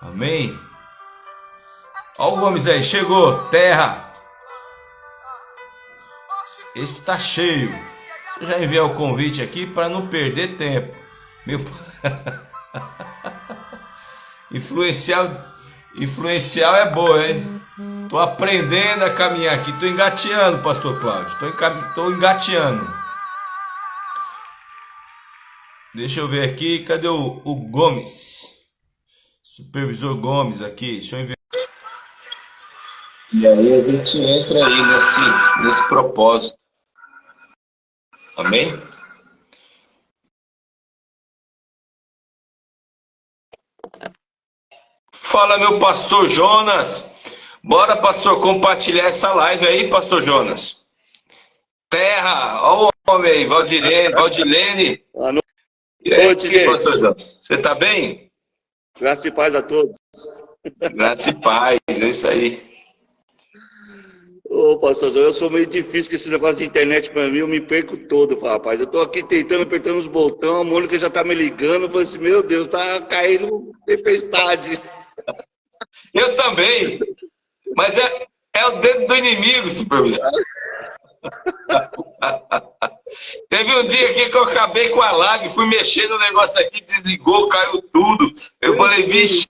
Amém? Ó o Gomes aí, chegou, terra. Esse tá cheio. Deixa eu já enviar o convite aqui para não perder tempo. Meu influencial é boa, hein? Tô aprendendo a caminhar aqui, tô engateando, pastor Cláudio. Tô engateando. Deixa eu ver aqui, cadê o Gomes? Supervisor Gomes aqui, deixa eu ver. E aí a gente entra aí nesse propósito. Amém? Fala, meu pastor Jonas. Bora, pastor, compartilhar essa live aí, pastor Jonas. Terra, ó o homem aí, Valdilene. Boa noite. E aí, pastor Jonas? Você tá bem? Graça e paz a todos. Graça e paz, é isso aí. Ô, pastor, eu sou meio difícil com esse negócio de internet pra mim, eu me perco todo, rapaz. Eu tô aqui tentando, apertando os botões, a Mônica já tá me ligando, eu falei assim, meu Deus, tá caindo tempestade. Eu também, mas é o dedo do inimigo, supervisor. Teve um dia aqui que eu acabei com a lag, fui mexer no negócio aqui, desligou, caiu tudo. Eu falei, vixe.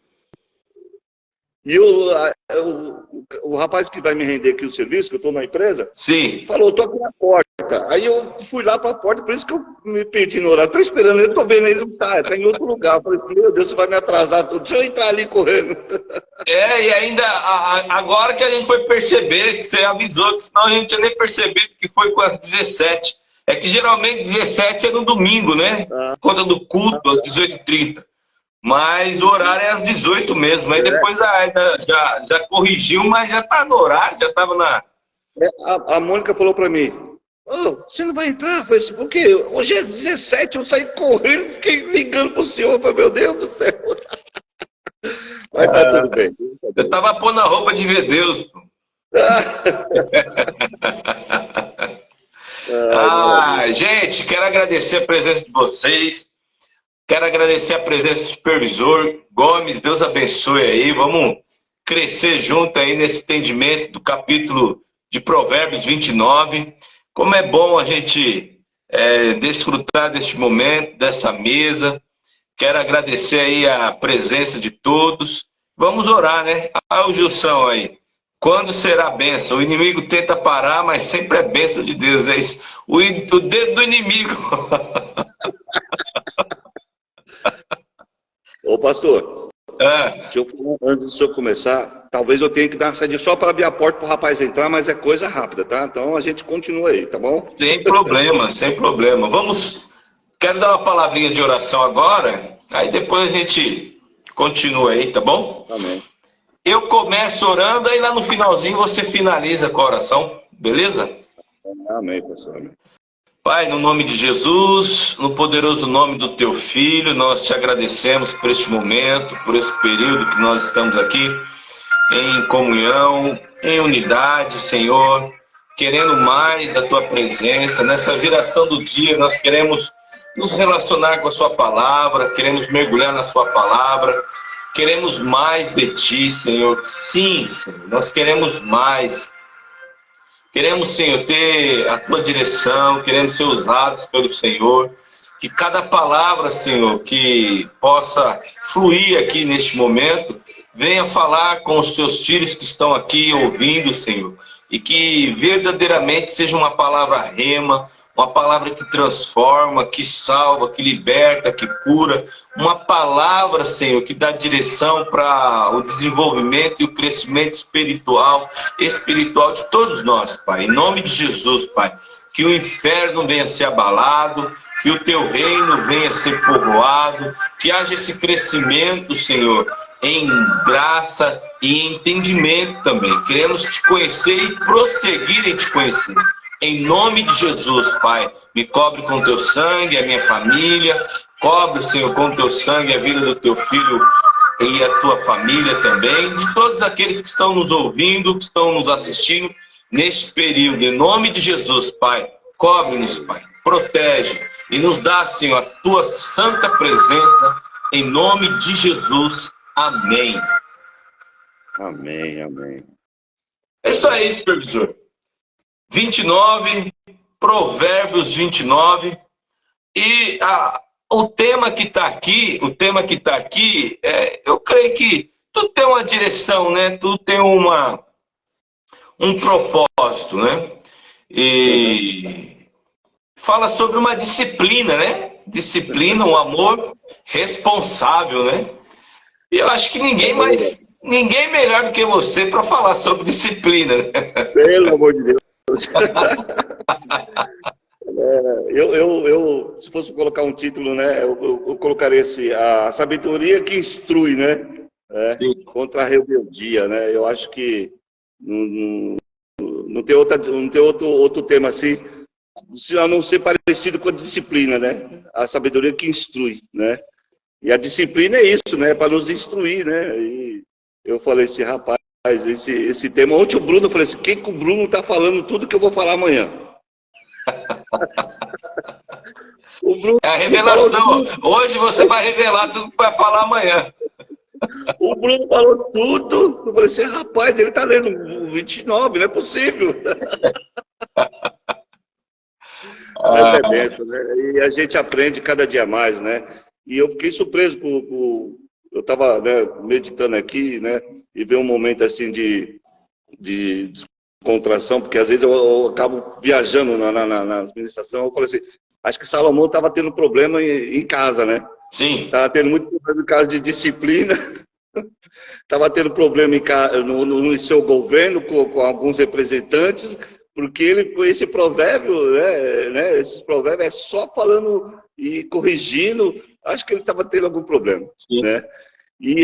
E o rapaz que vai me render aqui o serviço, que eu estou na empresa, sim, falou, estou aqui na porta. Aí eu fui lá para a porta, por isso que eu me perdi no horário. Estou esperando ele, estou vendo ele, não está em outro lugar. Eu falei assim, meu Deus, você vai me atrasar tudo. Deixa eu entrar ali correndo. E ainda, agora que a gente foi perceber, que você avisou, que senão a gente tinha nem percebido que foi com as 17. É que geralmente 17 é no domingo, né? Conta do culto, às 18h30. Mas o horário é às 18 mesmo. Aí depois já corrigiu, mas já tá no horário, já tava na... A Mônica falou para mim, você não vai entrar? Eu falei assim, por quê? Hoje é 17, eu saí correndo, fiquei ligando pro senhor. Eu falei, meu Deus do céu. Mas tá tudo bem. Eu tava pondo a roupa de ver Deus. Gente, quero agradecer a presença de vocês. Quero agradecer a presença do supervisor Gomes. Deus abençoe aí. Vamos crescer junto aí nesse entendimento do capítulo de Provérbios 29. Como é bom a gente desfrutar deste momento, dessa mesa. Quero agradecer aí a presença de todos. Vamos orar, né? O Gilson aí. Quando será a bênção? O inimigo tenta parar, mas sempre é bênção de Deus. É isso. O dedo do inimigo. Ô, pastor, deixa eu falar, antes do senhor começar, talvez eu tenha que dar uma saída só para abrir a porta para o rapaz entrar, mas é coisa rápida, tá? Então a gente continua aí, tá bom? Sem problema, sem problema. Quero dar uma palavrinha de oração agora, aí depois a gente continua aí, tá bom? Amém. Eu começo orando, aí lá no finalzinho você finaliza com a oração, beleza? Amém, pastor. Amém. Pai, no nome de Jesus, no poderoso nome do Teu Filho, nós te agradecemos por este momento, por esse período que nós estamos aqui em comunhão, em unidade, Senhor, querendo mais da Tua presença. Nessa viração do dia, nós queremos nos relacionar com a Sua palavra, queremos mergulhar na Sua palavra, queremos mais de Ti, Senhor. Sim, Senhor, nós queremos mais. Queremos, Senhor, ter a Tua direção, queremos ser usados pelo Senhor. Que cada palavra, Senhor, que possa fluir aqui neste momento, venha falar com os Teus filhos que estão aqui ouvindo, Senhor. E que verdadeiramente seja uma palavra rema, uma palavra que transforma, que salva, que liberta, que cura. Uma palavra, Senhor, que dá direção para o desenvolvimento e o crescimento espiritual de todos nós, Pai. Em nome de Jesus, Pai. Que o inferno venha ser abalado, que o Teu reino venha ser povoado, que haja esse crescimento, Senhor, em graça e em entendimento também. Queremos Te conhecer e prosseguir em Te conhecer. Em nome de Jesus, Pai, me cobre com Teu sangue, a minha família. Cobre, Senhor, com Teu sangue a vida do Teu filho e a Tua família também. De todos aqueles que estão nos ouvindo, que estão nos assistindo neste período. Em nome de Jesus, Pai, cobre-nos, Pai. Protege e nos dá, Senhor, a Tua santa presença Em nome de Jesus, amém. Amém, amém. É isso aí, supervisor. 29, Provérbios 29. E o tema que está aqui, eu creio que tudo tem uma direção, né? Tudo tem um propósito, né? E fala sobre uma disciplina, né? Disciplina, um amor responsável, né? E eu acho que ninguém melhor do que você para falar sobre disciplina, né? Pelo amor de Deus. Se fosse colocar um título, né, eu colocaria esse, a sabedoria que instrui, né? Contra a rebeldia, né? Eu acho que não tem outro tema assim, a não ser parecido com a disciplina, né? A sabedoria que instrui, né? E a disciplina é isso, né? Para nos instruir, né? E eu falei assim, rapaz, esse tema. Ontem o Bruno, eu falei assim, o que o Bruno tá falando tudo que eu vou falar amanhã? O Bruno é a revelação. Hoje você vai revelar tudo que vai falar amanhã. O Bruno falou tudo. Eu falei assim, rapaz, ele tá lendo o 29, não é possível. Mas é benção, né? E a gente aprende cada dia mais, né? E eu fiquei surpreso eu estava, né, meditando aqui, né? E ver um momento assim de descontração, porque às vezes eu acabo viajando na administração. Eu falei assim, acho que Salomão estava tendo problema em casa, né? Sim. Estava tendo muito problema em casa de disciplina. Estava tendo problema no seu governo com alguns representantes, porque esse provérbio, né, esses provérbios é só falando e corrigindo. Acho que ele estava tendo algum problema, Sim. né? E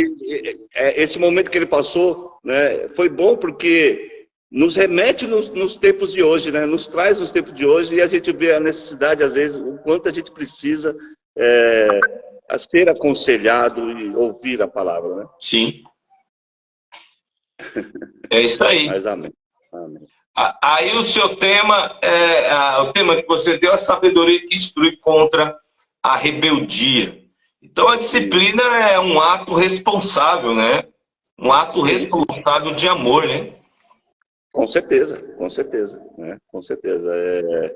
esse momento que ele passou, né, foi bom porque nos remete nos tempos de hoje, né? Nos traz nos tempos de hoje e a gente vê a necessidade, às vezes, o quanto a gente precisa a ser aconselhado e ouvir a palavra, né? Sim. É isso aí. Mas amém. Amém. Aí o seu tema, o tema que você deu, é a sabedoria que instrui contra a rebeldia. Então a disciplina é um ato responsável, né? Um ato responsável de amor, né? Com certeza, né? Com certeza. É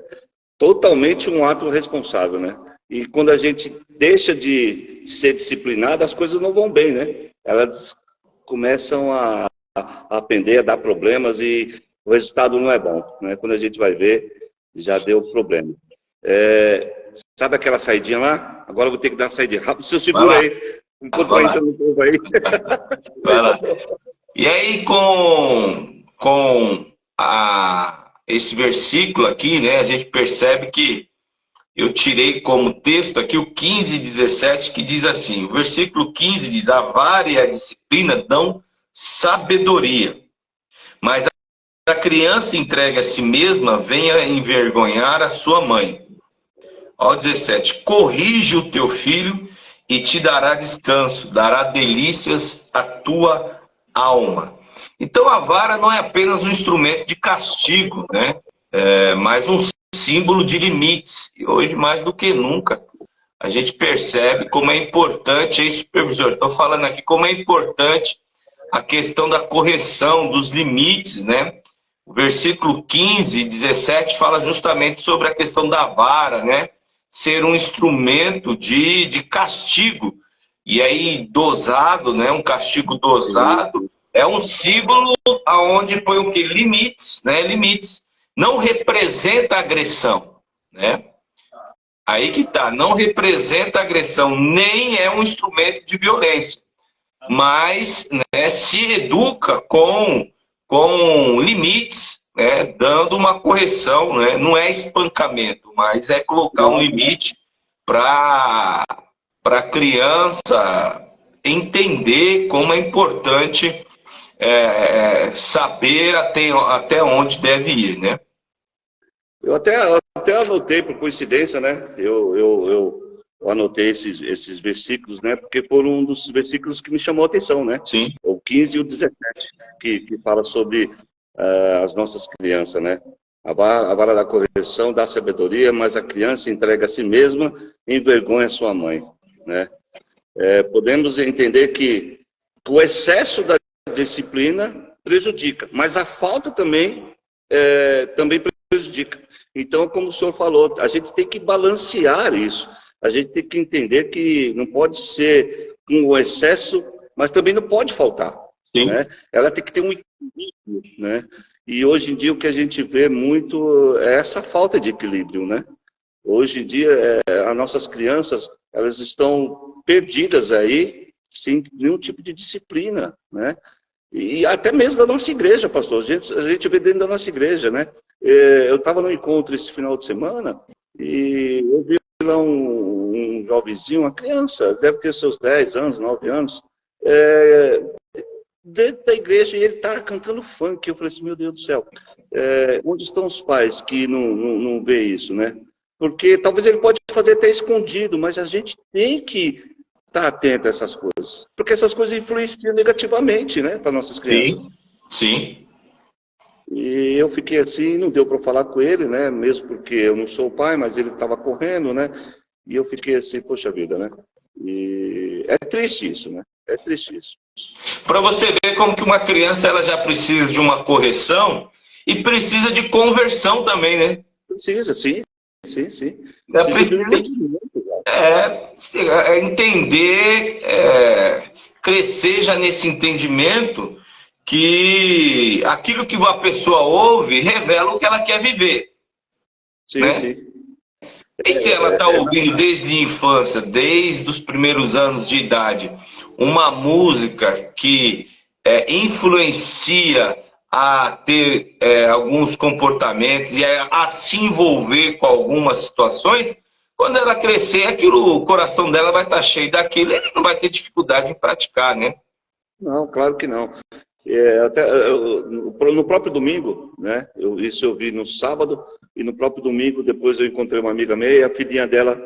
totalmente um ato responsável, né? E quando a gente deixa de ser disciplinado, as coisas não vão bem, né? Elas começam a pender, a dar problemas e o resultado não é bom, né? Quando a gente vai ver, já deu problema. Sabe aquela saidinha lá? Agora eu vou ter que dar uma saidinha. Rápido, você segura aí. Enquanto vai entrando no povo aí. Vai lá. E aí, com esse versículo aqui, né, a gente percebe que eu tirei como texto aqui o 15:17, que diz assim, o versículo 15 diz, a vara e a disciplina dão sabedoria, mas a criança entregue a si mesma vem a envergonhar a sua mãe. Ao 17, corrige o teu filho e te dará descanso, dará delícias à tua alma. Então a vara não é apenas um instrumento de castigo, né? Mas um símbolo de limites. E hoje, mais do que nunca, a gente percebe como é importante, aí, supervisor, estou falando aqui como é importante a questão da correção dos limites, né? O versículo 15:17 fala justamente sobre a questão da vara, né? Ser um instrumento de castigo. E aí, dosado, né? Um castigo dosado é um símbolo aonde põe o quê? Limites, né? Limites. Não representa agressão, né? Aí que tá, não representa agressão, nem é um instrumento de violência. Mas, né, se educa com limites, né, dando uma correção, né? Não é espancamento, mas é colocar um limite para a criança entender como é importante saber até onde deve ir, né? Eu até anotei por coincidência, né? Eu anotei esses versículos, né? Porque foram um dos versículos que me chamou a atenção, né? Sim. O 15 e o 17, que fala sobre as nossas crianças, né? A vara da correção dá sabedoria, mas a criança entrega a si mesma e envergonha a sua mãe, né? Podemos entender que o excesso da disciplina prejudica, mas a falta também prejudica. Então, como o senhor falou, a gente tem que balancear isso. A gente tem que entender que não pode ser um excesso, mas também não pode faltar. Sim. Né? Ela tem que ter um equilíbrio, né? E hoje em dia o que a gente vê muito é essa falta de equilíbrio, né? Hoje em dia, as nossas crianças, elas estão perdidas aí, sem nenhum tipo de disciplina, né? E até mesmo da nossa igreja, pastor. A gente vê dentro da nossa igreja, né? Eu estava no encontro esse final de semana e eu vi lá um jovenzinho, uma criança, deve ter seus 10 anos, 9 anos, dentro da igreja, e ele está cantando funk. Eu falei assim, meu Deus do céu, onde estão os pais que não vê isso, né? Porque talvez ele pode fazer até escondido, mas a gente tem que estar atento a essas coisas. Porque essas coisas influenciam negativamente, né, para nossas crianças. Sim, sim. E eu fiquei assim, não deu para falar com ele, né, mesmo porque eu não sou o pai, mas ele estava correndo, né, e eu fiquei assim, poxa vida, né. E é triste isso, né, é triste isso. Para você ver como que uma criança ela já precisa de uma correção e precisa de conversão também, né? Precisa, sim. Sim. Precisa entender, crescer já nesse entendimento que aquilo que uma pessoa ouve revela o que ela quer viver. Sim, né? sim. E se ela está ouvindo desde a infância, desde os primeiros anos de idade, uma música que influencia a ter alguns comportamentos e a se envolver com algumas situações, quando ela crescer, o coração dela vai estar cheio daquilo e não vai ter dificuldade em praticar, né? Não, claro que não. No próprio domingo, né? Isso eu vi no sábado, e no próprio domingo, depois eu encontrei uma amiga minha e a filhinha dela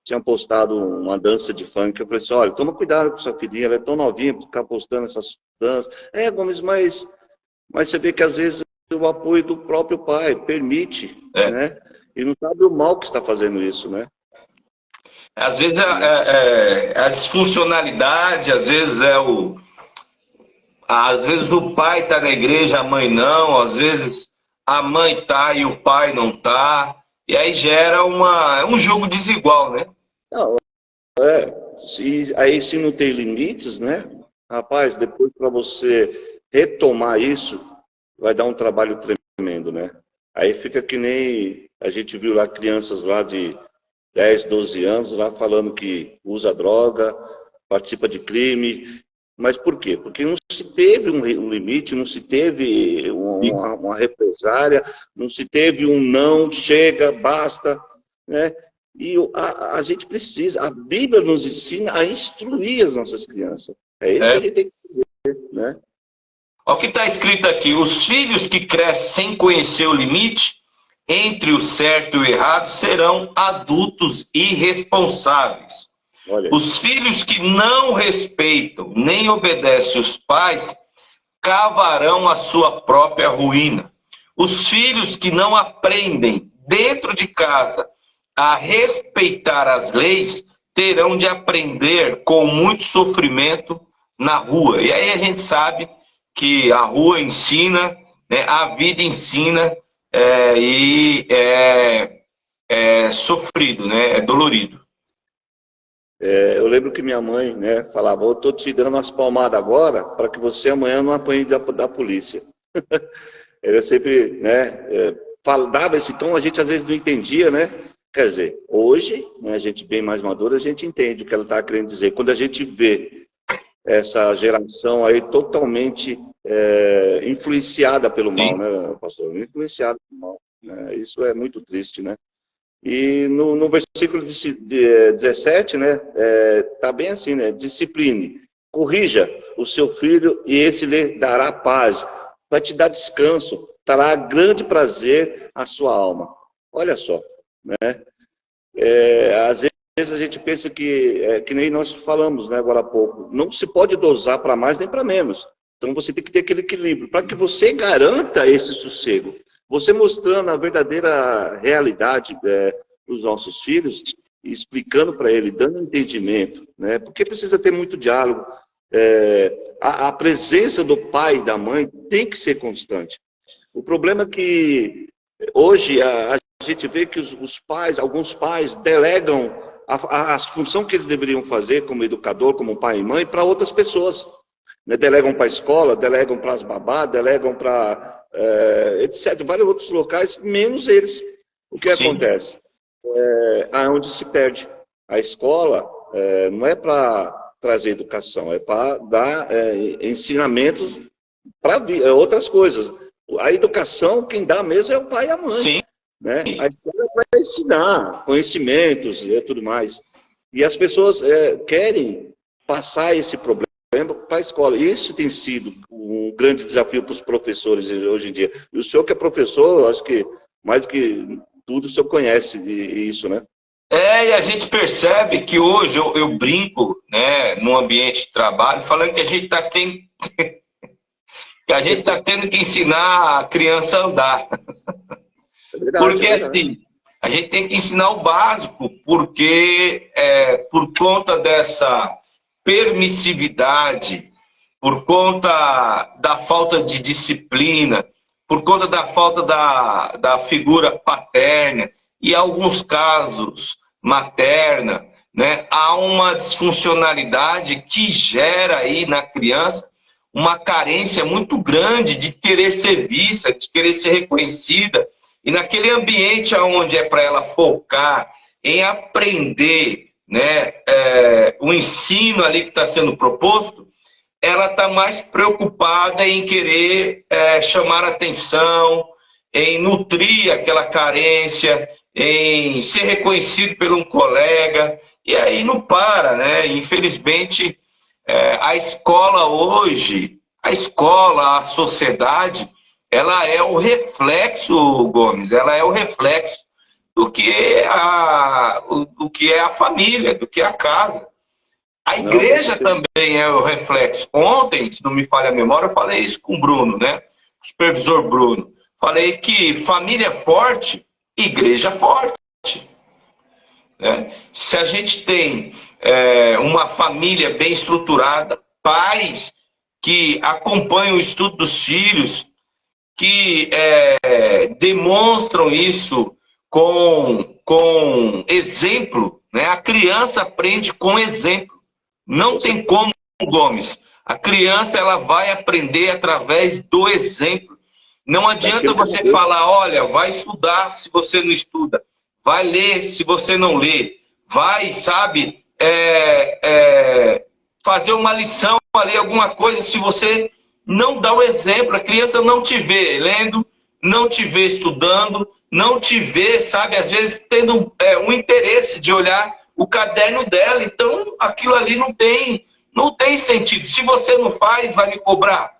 tinha postado uma dança de funk. Eu falei assim, olha, toma cuidado com sua filhinha, ela é tão novinha para ficar postando essas danças. Gomes, mas você vê que às vezes o apoio do próprio pai permite, né? E não sabe o mal que está fazendo isso, né? Às vezes a disfuncionalidade, às vezes o pai está na igreja, a mãe não, às vezes a mãe está e o pai não está, e aí gera um jogo desigual, né? Não, aí se não tem limites, né? Rapaz, depois para você retomar isso, vai dar um trabalho tremendo, né? Aí fica que nem a gente viu lá crianças lá de 10, 12 anos lá falando que usa droga, participa de crime. Mas por quê? Porque não se teve um limite, não se teve uma represária, não se teve um não, chega, basta, né? E a gente precisa, a Bíblia nos ensina a instruir as nossas crianças. É isso que a gente tem que fazer, né? Olha o que está escrito aqui: os filhos que crescem sem conhecer o limite entre o certo e o errado serão adultos irresponsáveis. Os filhos que não respeitam nem obedecem os pais cavarão a sua própria ruína. Os filhos que não aprendem dentro de casa a respeitar as leis terão de aprender com muito sofrimento na rua. E aí a gente sabe que a rua ensina, né, a vida ensina e é sofrido, né, é dolorido. Eu lembro que minha mãe, né, falava, eu estou te dando umas palmadas agora para que você amanhã não apanhe da polícia. Ela sempre, né, dava esse tom, a gente às vezes não entendia, né? Quer dizer, hoje, né, a gente bem mais madura, a gente entende o que ela está querendo dizer. Quando a gente vê essa geração aí totalmente influenciada pelo mal, né, pastor? Influenciada pelo mal. Né? Isso é muito triste, né? E no versículo 17, né, tá bem assim, né? Discipline, corrija o seu filho e esse lhe dará paz, vai te dar descanso, dará grande prazer à sua alma. Olha só, né? Às vezes a gente pensa que nem nós falamos, né, agora há pouco, não se pode dosar para mais nem para menos. Então você tem que ter aquele equilíbrio para que você garanta esse sossego. Você mostrando a verdadeira realidade dos nossos filhos, explicando para ele, dando entendimento, né? Porque precisa ter muito diálogo. A presença do pai e da mãe tem que ser constante. O problema é que hoje a gente vê que os pais, alguns pais delegam a função que eles deveriam fazer como educador, como pai e mãe, para outras pessoas. Né? Delegam para a escola, delegam para as babás, delegam para etc. Vários outros locais, menos eles. O que acontece? Aonde se perde. A escola não é para trazer educação, é para dar ensinamentos para outras coisas. A educação, quem dá mesmo é o pai e a mãe. Sim. Né? A escola é para ensinar conhecimentos e tudo mais. E as pessoas querem passar esse problema para a escola. Isso tem sido um grande desafio para os professores hoje em dia. E o senhor que é professor, eu acho que mais do que tudo o senhor conhece isso, né? E a gente percebe que hoje eu brinco, né, no ambiente de trabalho, falando que a gente está tendo que ensinar a criança a andar. É verdade, porque assim, a gente tem que ensinar o básico, porque por conta dessa permissividade, por conta da falta de disciplina, por conta da falta da figura paterna, e em alguns casos materna, né, há uma disfuncionalidade que gera aí na criança uma carência muito grande de querer ser vista, de querer ser reconhecida. E naquele ambiente onde é para ela focar em aprender, né, o ensino ali que está sendo proposto, ela está mais preocupada em querer chamar atenção, em nutrir aquela carência, em ser reconhecido por um colega, e aí não para, né? Infelizmente, a escola hoje, a sociedade, ela é o reflexo, Gomes, ela é o reflexo do que é a família, do que é a casa. A igreja também é o reflexo. Ontem, se não me falha a memória, eu falei isso com o Bruno, né? O supervisor Bruno. Falei que família forte, igreja forte. Né? Se a gente tem uma família bem estruturada, pais que acompanham o estudo dos filhos, que demonstram isso com exemplo, né? A criança aprende com exemplo. Não tem como, Gomes. A criança ela vai aprender através do exemplo. Não adianta você falar, olha, vai estudar se você não estuda. Vai ler se você não lê. Vai, sabe, fazer uma lição ali, alguma coisa, se você não dá o exemplo. A criança não te vê lendo, não te vê estudando, não te vê, sabe, às vezes tendo um interesse de olhar o caderno dela. Então, aquilo ali não tem sentido. Se você não faz, vai me cobrar.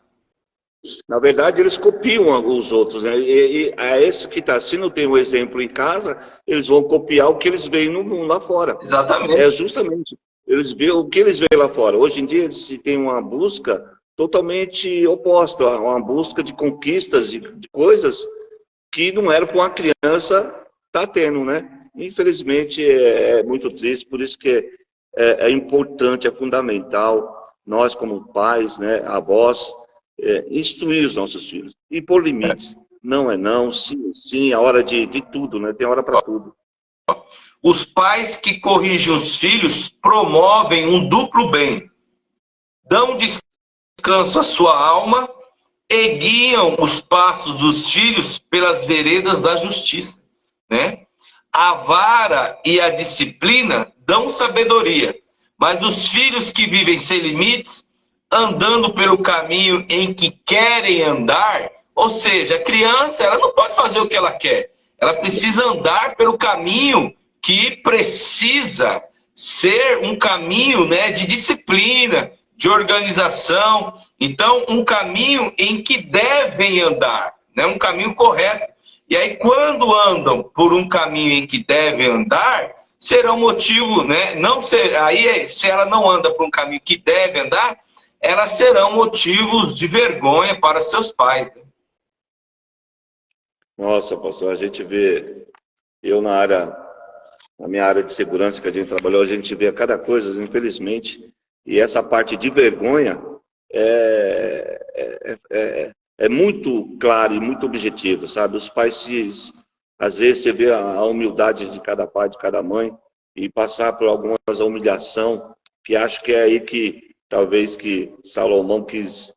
Na verdade, eles copiam os outros, né? E a esse que está, se não tem um exemplo em casa, eles vão copiar o que eles veem no mundo lá fora. Exatamente. Justamente, eles veem o que eles veem lá fora. Hoje em dia, eles têm uma busca totalmente oposta, uma busca de conquistas, de coisas que não era para uma criança estar tendo, né? Infelizmente, é muito triste, por isso que é importante, é fundamental, nós como pais, né, avós, instruir os nossos filhos e pôr limites. Não é não, sim, sim, a hora de tudo, né? Tem hora para tudo. Os pais que corrigem os filhos promovem um duplo bem. Dão descanso à sua alma e guiam os passos dos filhos pelas veredas da justiça, né? A vara e a disciplina dão sabedoria, mas os filhos que vivem sem limites, andando pelo caminho em que querem andar, ou seja, a criança ela não pode fazer o que ela quer, ela precisa andar pelo caminho que precisa ser um caminho, né, de disciplina, de organização. Então, um caminho em que devem andar, né, um caminho correto. E aí, quando andam por um caminho em que devem andar, serão motivo, né, aí, se ela não anda por um caminho que deve andar, elas serão motivos de vergonha para seus pais. Né? Nossa, pastor, a gente vê, eu na área na minha área de segurança que a gente trabalhou, a gente vê cada coisa, infelizmente, e essa parte de vergonha é muito clara e muito objetiva, sabe? Os pais, às vezes, você vê a humildade de cada pai, de cada mãe, e passar por algumas humilhação, que acho que é aí que, talvez, que Salomão quis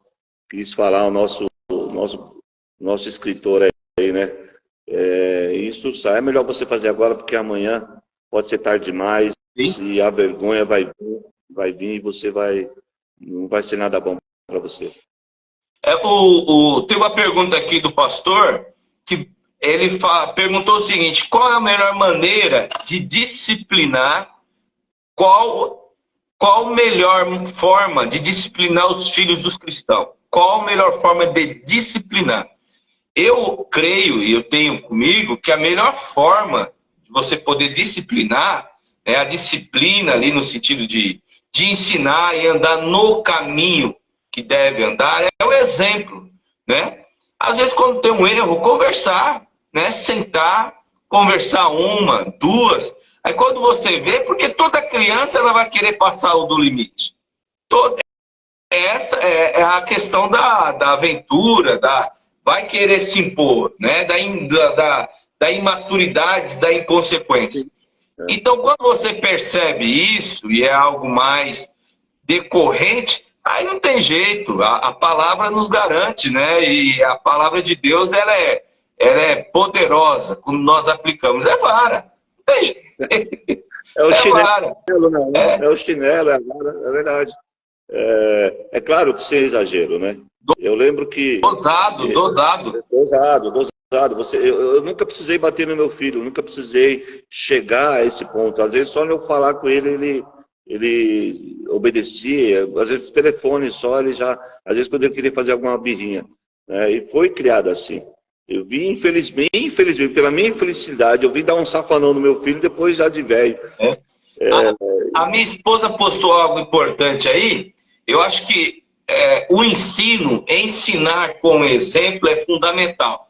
falar, o nosso escritor aí, né? Isso é melhor você fazer agora, porque amanhã pode ser tarde demais, Sim. e a vergonha vai vir e você não vai ser nada bom para você. Tem uma pergunta aqui do pastor, que ele perguntou o seguinte: qual é a melhor maneira de disciplinar? Qual a melhor forma de disciplinar os filhos dos cristãos? Qual a melhor forma de disciplinar? Eu creio, e eu tenho comigo, que a melhor forma de você poder disciplinar, a disciplina ali no sentido de ensinar e andar no caminho que deve andar, é o exemplo, né? Às vezes, quando tem um erro, conversar, né? Sentar, conversar uma, duas. Aí quando você vê, porque toda criança ela vai querer passar o do limite. Essa é a questão da aventura, vai querer se impor, né? Da imaturidade, da inconsequência. Então, quando você percebe isso, e é algo mais decorrente, aí não tem jeito, a palavra nos garante, né? E a palavra de Deus, ela é poderosa, quando nós aplicamos. É vara, não tem jeito. É o chinelo, vara. Não, é o chinelo, é a vara, é verdade. É claro que sem exagero, né? Eu lembro que... Dosado. Dosado. Eu nunca precisei bater no meu filho, nunca precisei chegar a esse ponto. Às vezes, só eu falar com ele obedecia. Às vezes, o telefone só, ele já... Às vezes, quando ele queria fazer alguma birrinha. Né? E foi criado assim. Eu vi, infelizmente, pela minha infelicidade, eu vi dar um safanão no meu filho depois já de velho. A minha esposa postou algo importante aí. Eu acho que o ensinar com exemplo é fundamental.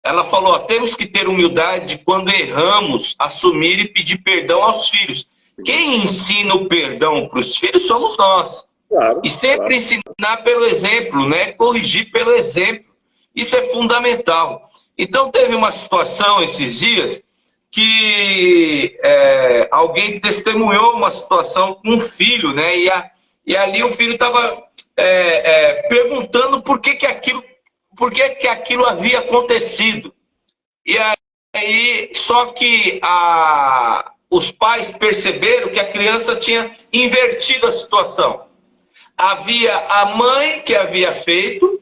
Ela falou, temos que ter humildade quando erramos, assumir e pedir perdão aos filhos. Quem ensina o perdão para os filhos somos nós. Claro, e sempre ensinar pelo exemplo, né? Corrigir pelo exemplo. Isso é fundamental. Então teve uma situação esses dias que alguém testemunhou uma situação com um filho, né? E ali o filho estava perguntando por que aquilo havia acontecido. E aí, só que os pais perceberam que a criança tinha invertido a situação. Havia a mãe que havia feito,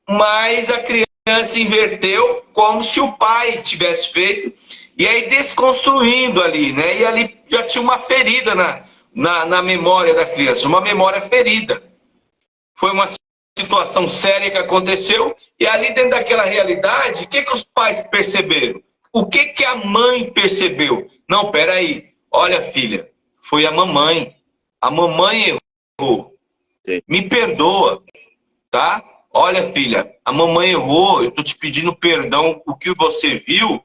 mas a criança inverteu como se o pai tivesse feito. E aí desconstruindo ali, né? E ali já tinha uma ferida na memória da criança, uma memória ferida. Foi uma situação séria que aconteceu, e ali dentro daquela realidade, o que os pais perceberam? O que a mãe percebeu? Não, peraí, olha filha, foi a mamãe errou, me perdoa, tá? Olha filha, a mamãe errou, eu estou te pedindo perdão, o que você viu,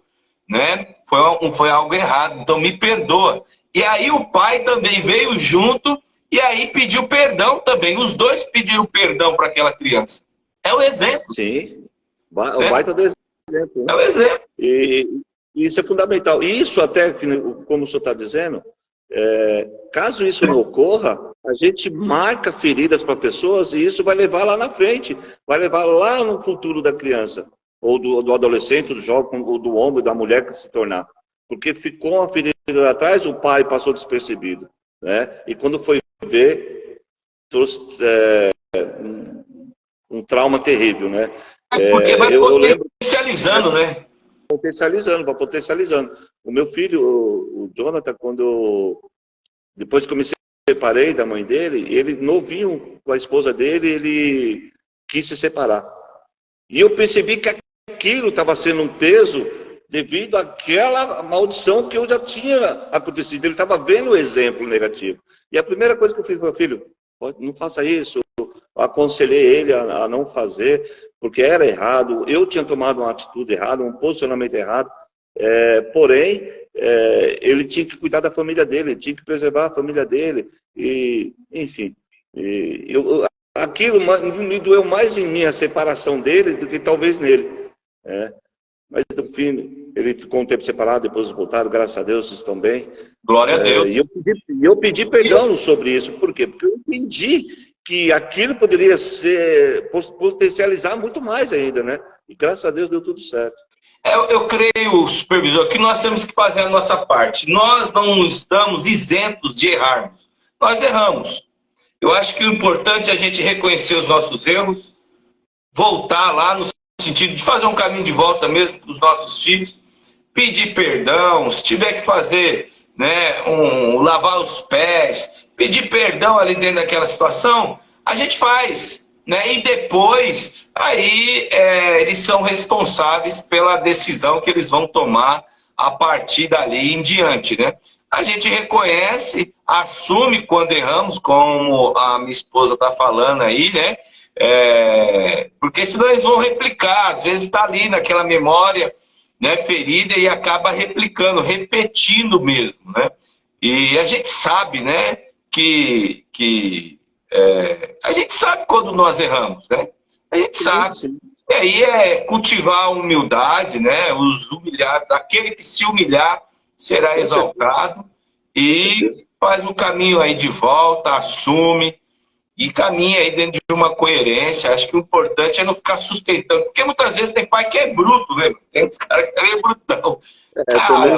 né? Foi algo errado, então me perdoa. E aí o pai também veio junto, e aí pediu perdão também. Os dois pediram perdão para aquela criança. É o exemplo. Sim, o baita do exemplo. Né? É o exemplo. E isso é fundamental. E isso até, como o senhor está dizendo, caso isso não ocorra, a gente marca feridas para pessoas e isso vai levar lá na frente. Vai levar lá no futuro da criança. Ou do adolescente, do jovem, ou do homem, da mulher que se tornar. Porque ficou uma ferida lá atrás, o pai passou despercebido. Né? E quando foi ver, trouxe um trauma terrível, né? Porque vai potencializando, né? Vai potencializando. O meu filho, o Jonathan, depois que eu me separei da mãe dele, ele novinho com a esposa dele, ele quis se separar. E eu percebi que aquilo estava sendo um peso devido àquela maldição que eu já tinha acontecido. Ele estava vendo o exemplo negativo. E a primeira coisa que eu fiz foi, filho, não faça isso. Eu aconselhei ele a não fazer, porque era errado. Eu tinha tomado uma atitude errada, um posicionamento errado. Porém, ele tinha que cuidar da família dele, ele tinha que preservar a família dele, e, enfim. Aquilo me doeu mais em mim, a separação dele, do que talvez nele. Mas, no fim, ele ficou um tempo separado, depois voltaram, graças a Deus, estão bem. Glória a Deus. E eu pedi perdão sobre isso. Por quê? Porque eu entendi que aquilo poderia potencializar muito mais ainda, né? E graças a Deus deu tudo certo. Eu creio, supervisor, que nós temos que fazer a nossa parte. Nós não estamos isentos de errarmos. Nós erramos. Eu acho que o importante é a gente reconhecer os nossos erros, voltar lá no sentido de fazer um caminho de volta mesmo para os nossos filhos, pedir perdão, se tiver que fazer, né, lavar os pés, pedir perdão ali dentro daquela situação, a gente faz, né? E depois, aí eles são responsáveis pela decisão que eles vão tomar a partir dali em diante, né? A gente reconhece, assume quando erramos, como a minha esposa está falando aí, né? Porque senão eles vão replicar, às vezes está ali naquela memória, né, ferida, e acaba replicando, repetindo mesmo, né? E a gente sabe, né, a gente sabe quando nós erramos, né? A gente sabe. Sim. E aí é cultivar a humildade, né? Os humilhados, aquele que se humilhar será exaltado, e faz o caminho aí de volta, assume e caminha aí dentro de uma coerência. Acho que o importante é não ficar sustentando, porque muitas vezes tem pai que é bruto, né? Tem uns caras que é meio brutão. Cara,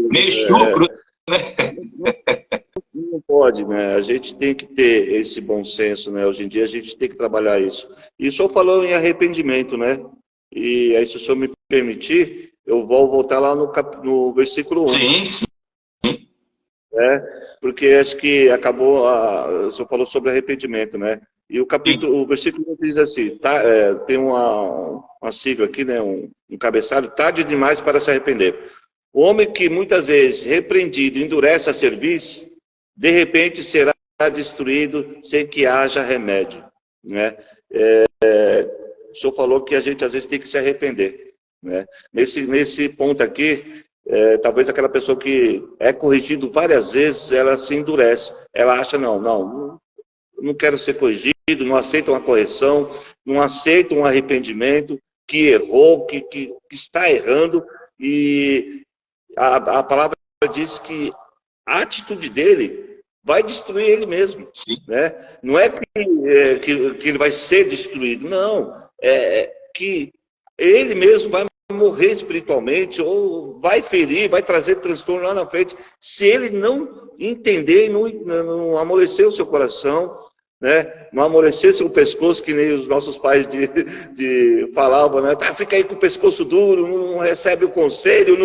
meio chucro, né? Não pode, né? A gente tem que ter esse bom senso, né? Hoje em dia a gente tem que trabalhar isso. E o senhor falou em arrependimento, né? E aí, se o senhor me permitir, eu vou voltar lá no versículo 1. Sim, sim. Porque acho que acabou, o senhor falou sobre arrependimento, né? E o versículo 1 diz assim, tem uma sigla aqui, né? Um cabeçalho: tarde demais para se arrepender. O homem que muitas vezes, repreendido, endurece a cerviz, de repente será destruído sem que haja remédio, né? O senhor falou que a gente às vezes tem que se arrepender, né? Nesse ponto aqui, talvez aquela pessoa que é corrigido várias vezes, ela se endurece. Ela acha, não quero ser corrigido, não aceita uma correção, não aceita um arrependimento, que errou, que está errando. E a palavra diz que a atitude dele vai destruir ele mesmo, né? Não é que ele vai ser destruído, não. É que ele mesmo vai morrer espiritualmente, ou vai ferir, vai trazer transtorno lá na frente, se ele não entender e não amolecer o seu coração, né? Não amolecer seu pescoço, que nem os nossos pais falavam, né? Fica aí com o pescoço duro, não recebe o conselho,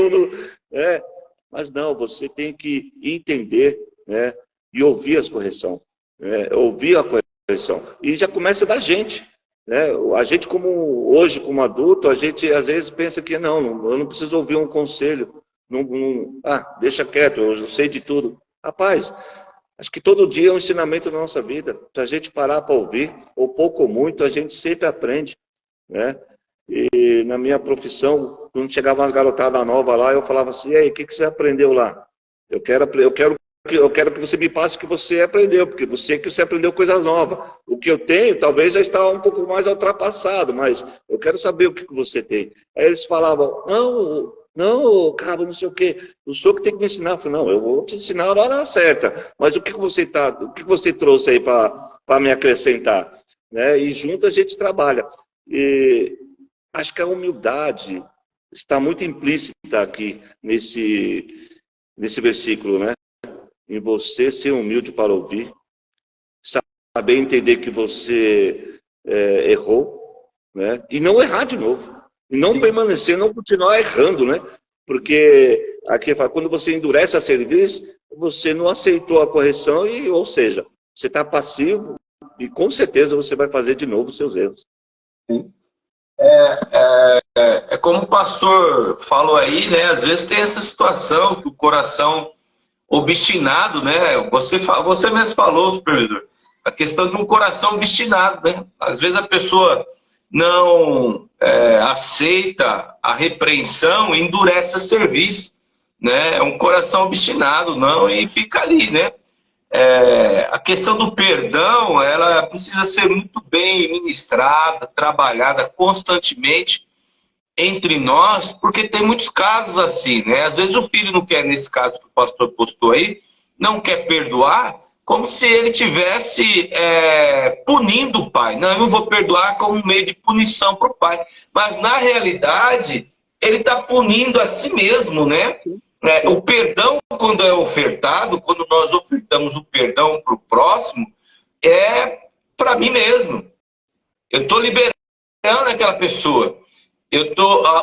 né? Mas não, você tem que entender, né? E ouvir as correções, né? Ouvir a correção. E já começa da gente, né? A gente, hoje, como adulto, a gente às vezes pensa que eu não preciso ouvir um conselho. Deixa quieto, eu sei de tudo. Rapaz, acho que todo dia é um ensinamento na nossa vida. Se a gente parar para ouvir, ou pouco ou muito, a gente sempre aprende, né? E na minha profissão, quando chegava umas garotadas novas lá, eu falava assim: e aí, o que você aprendeu lá? Eu quero que você me passe o que você aprendeu, porque você aprendeu coisas novas. O que eu tenho talvez já está um pouco mais ultrapassado, mas eu quero saber o que você tem. Aí eles falavam: não, cara, não sei o quê. O senhor que tem que me ensinar. Eu falei: não, eu vou te ensinar na hora certa. Mas o que você trouxe aí para me acrescentar? Né? E junto a gente trabalha. E acho que a humildade está muito implícita aqui nesse versículo, né? Em você ser humilde para ouvir, saber entender que você errou, né? E não errar de novo, e não permanecer, não continuar errando, né? Porque aqui fala, quando você endurece a cerviz, você não aceitou a correção, ou seja, você está passivo e com certeza você vai fazer de novo os seus erros. Sim. Como o pastor falou aí, né? Às vezes tem essa situação que o coração obstinado, né? Você mesmo falou, supervisor, a questão de um coração obstinado, né? Às vezes a pessoa não aceita a repreensão e endurece a cerviz, né? É um coração obstinado, não, e fica ali, né? A questão do perdão, ela precisa ser muito bem ministrada, trabalhada constantemente entre nós, porque tem muitos casos assim, né? Às vezes o filho não quer, nesse caso que o pastor postou aí, não quer perdoar, como se ele tivesse punindo o pai. Não, eu não vou perdoar como um meio de punição para o pai. Mas na realidade, ele está punindo a si mesmo, né? Sim. O perdão, quando é ofertado, quando nós ofertamos o perdão para o próximo, é para mim mesmo. Eu estou liberando aquela pessoa.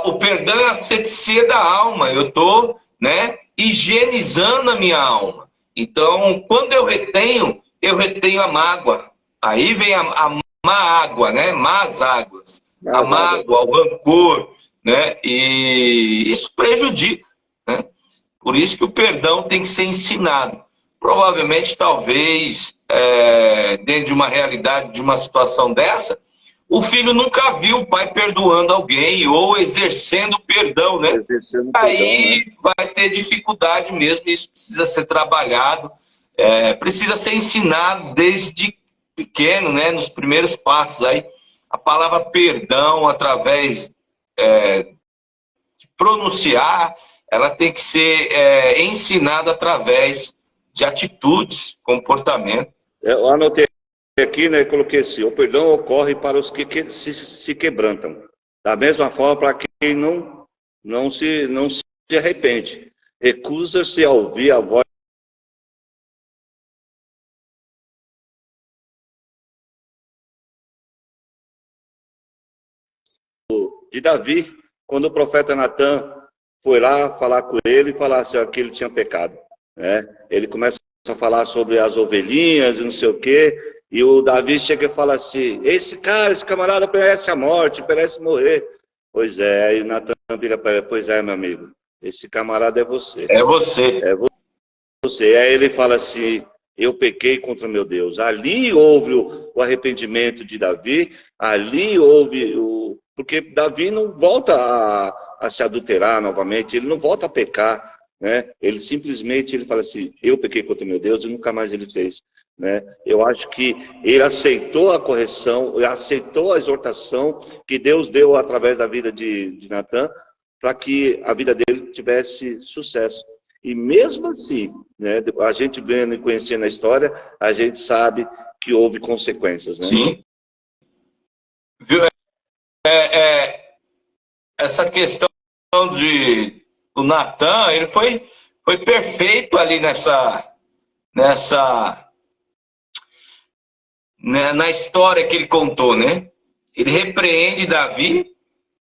O perdão é a asepsia da alma. Eu estou, né, higienizando a minha alma. Então, quando eu retenho a mágoa. Aí vem a má água, né? Más águas. A Mas, mágoa, o rancor, né? E isso prejudica, né? Por isso que o perdão tem que ser ensinado. Provavelmente, talvez, dentro de uma realidade, de uma situação dessa, o filho nunca viu o pai perdoando alguém ou exercendo perdão, né? exercendo perdão, né? Aí vai ter dificuldade mesmo, isso precisa ser trabalhado, precisa ser ensinado desde pequeno, né? Nos primeiros passos aí. A palavra perdão, através de pronunciar, ela tem que ser ensinada através de atitudes, comportamento. Eu anotei aqui, né, coloquei assim, o perdão ocorre para os que se quebrantam. Da mesma forma, para quem não se arrepende. Recusa-se a ouvir a voz de Davi, quando o profeta Natan foi lá falar com ele e falar assim, que ele tinha pecado. Né? Ele começa a falar sobre as ovelhinhas e não sei o quê, e o Davi chega e fala assim, esse camarada merece a morte, merece morrer. Pois é, aí Natan vira para ele, pois é, meu amigo, esse camarada é você. É você. É você. Aí ele fala assim, eu pequei contra meu Deus. Ali houve o arrependimento de Davi, ali houve o... Porque Davi não volta a se adulterar novamente, ele não volta a pecar, né? Ele simplesmente ele fala assim, eu pequei contra meu Deus e nunca mais ele fez. Né? Eu acho que ele aceitou a correção, ele aceitou a exortação que Deus deu através da vida de Natan, para que a vida dele tivesse sucesso. E mesmo assim, né, a gente vendo e conhecendo a história, a gente sabe que houve consequências, né? Sim. Viu? Essa questão do Natan, ele foi perfeito ali nessa, né, na história que ele contou, né? Ele repreende Davi,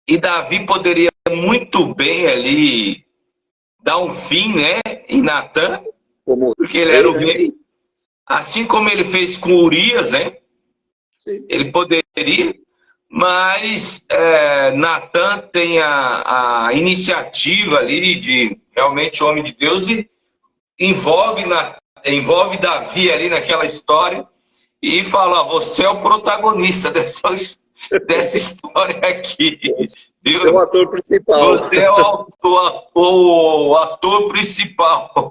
e Davi poderia muito bem ali dar um fim, né, em Natan, Como porque ele era rei, o né? rei, assim como ele fez com Urias, né? Sim. Ele poderia, mas Natan tem a iniciativa ali de realmente homem de Deus e envolve Davi ali naquela história e fala: você é o protagonista dessa história aqui, Você é o viu? ator principal. Você é o ator principal.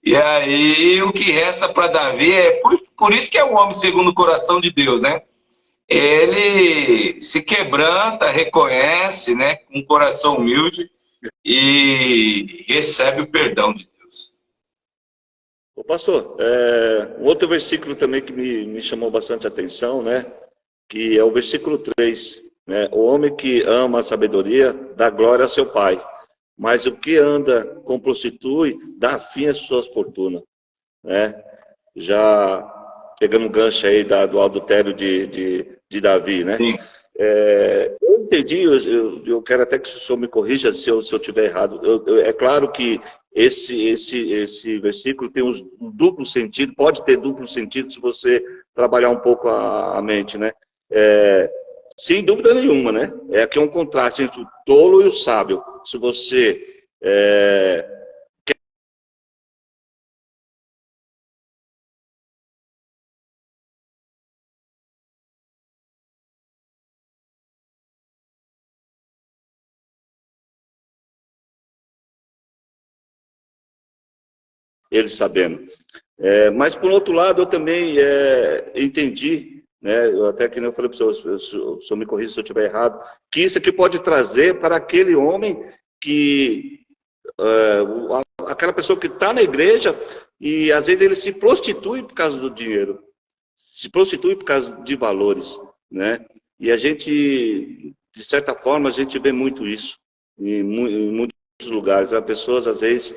E aí o que resta para Davi por isso que é um homem segundo o coração de Deus, né? Ele se quebranta, reconhece, né, com um coração humilde e recebe o perdão de Deus. Ô, pastor, um outro versículo também que me chamou bastante atenção, né? Que é o versículo 3, né? O homem que ama a sabedoria dá glória a seu pai, mas o que anda com prostitui dá fim às suas fortunas, né? Já pegando um gancho aí do adultério de Davi, né? Sim. Eu entendi, eu quero até que o senhor me corrija se eu estiver errado. É claro que esse versículo tem um duplo sentido, pode ter duplo sentido se você trabalhar um pouco a mente, né? Sem dúvida nenhuma, né? Aqui é um contraste entre o tolo e o sábio. Se você eles sabendo. Mas, por outro lado, eu também entendi, né, eu até que nem eu falei para o senhor me corrija se eu estiver errado, que isso aqui pode trazer para aquele homem que, aquela pessoa que está na igreja e às vezes ele se prostitui por causa do dinheiro, se prostitui por causa de valores, né? E a gente, de certa forma, a gente vê muito isso em muitos lugares. As pessoas, às vezes,